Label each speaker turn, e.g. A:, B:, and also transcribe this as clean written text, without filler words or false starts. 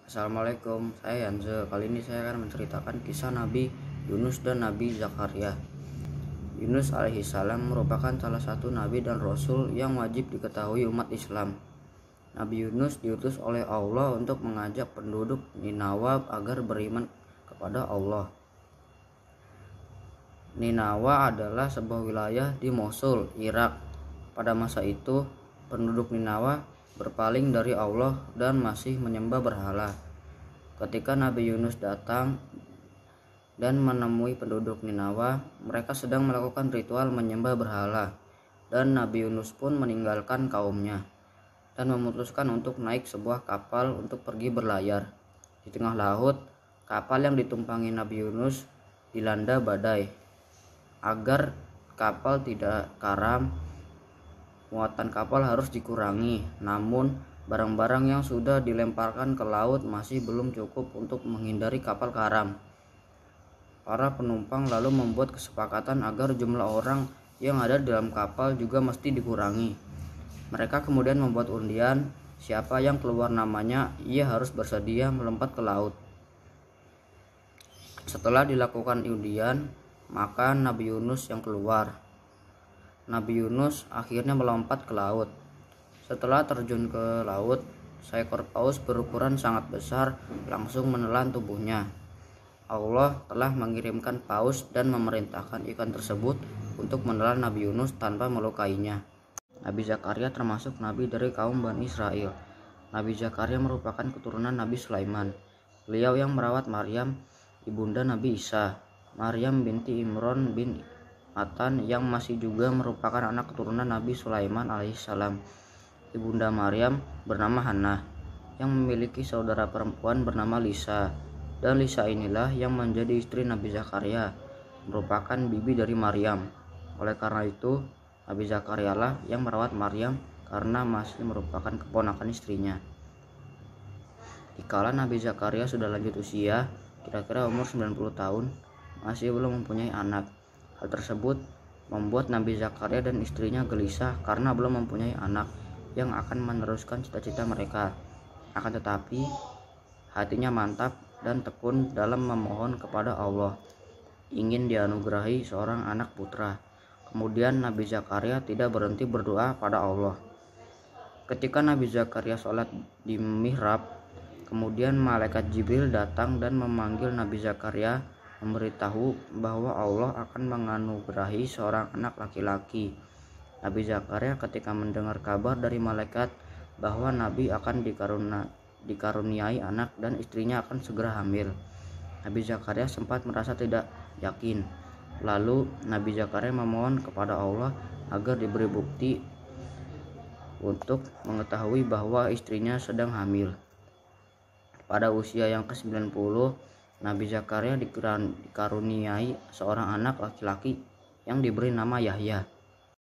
A: Assalamualaikum, saya Yanza. Kali ini saya akan menceritakan kisah Nabi Yunus dan Nabi Zakaria. Yunus alaihissalam merupakan salah satu nabi dan rasul yang wajib diketahui umat Islam. Nabi Yunus diutus oleh Allah untuk mengajak penduduk Ninawa agar beriman kepada Allah. Ninawa adalah sebuah wilayah di Mosul, Irak. Pada masa itu, penduduk Ninawa berpaling dari Allah dan masih menyembah berhala. Ketika Nabi Yunus datang dan menemui penduduk Ninawa, mereka sedang melakukan ritual menyembah berhala, dan Nabi Yunus pun meninggalkan kaumnya dan memutuskan untuk naik sebuah kapal untuk pergi berlayar. Di tengah laut, kapal yang ditumpangi Nabi Yunus dilanda badai. Agar kapal tidak karam, muatan kapal harus dikurangi, namun barang-barang yang sudah dilemparkan ke laut masih belum cukup untuk menghindari kapal karam. Para penumpang lalu membuat kesepakatan agar jumlah orang yang ada dalam kapal juga mesti dikurangi. Mereka kemudian membuat undian, siapa yang keluar namanya, ia harus bersedia melompat ke laut. Setelah dilakukan undian, maka Nabi Yunus yang keluar. Nabi Yunus akhirnya melompat ke laut. Setelah terjun ke laut, seekor paus berukuran sangat besar langsung menelan tubuhnya. Allah telah mengirimkan paus dan memerintahkan ikan tersebut untuk menelan Nabi Yunus tanpa melukainya. Nabi Zakaria termasuk nabi dari kaum Bani Israel. Nabi Zakaria merupakan keturunan Nabi Sulaiman. Beliau yang merawat Maryam, ibunda Nabi Isa. Maryam binti Imran bin Matan yang masih juga merupakan anak keturunan Nabi Sulaiman alaihissalam. Ibunda Maryam bernama Hannah yang memiliki saudara perempuan bernama Lisa, dan Lisa inilah yang menjadi istri Nabi Zakaria, merupakan bibi dari Maryam. Oleh karena itu, Nabi Zakaria lah yang merawat Maryam karena masih merupakan keponakan istrinya. Dikala Nabi Zakaria sudah lanjut usia, kira-kira umur 90 tahun, masih belum mempunyai anak. Hal tersebut membuat Nabi Zakaria dan istrinya gelisah karena belum mempunyai anak yang akan meneruskan cita-cita mereka. Akan tetapi, hatinya mantap dan tekun dalam memohon kepada Allah, ingin dianugerahi seorang anak putra. Kemudian Nabi Zakaria tidak berhenti berdoa pada Allah. Ketika Nabi Zakaria sholat di mihrab, kemudian malaikat Jibril datang dan memanggil Nabi Zakaria, memberitahu bahwa Allah akan menganugerahi seorang anak laki-laki. Nabi Zakaria ketika mendengar kabar dari malaikat bahwa Nabi akan dikaruniai anak dan istrinya akan segera hamil, Nabi Zakaria sempat merasa tidak yakin. Lalu Nabi Zakaria memohon kepada Allah agar diberi bukti untuk mengetahui bahwa istrinya sedang hamil. Pada usia yang ke-90, Nabi Zakaria dikaruniai seorang anak laki-laki yang diberi nama Yahya.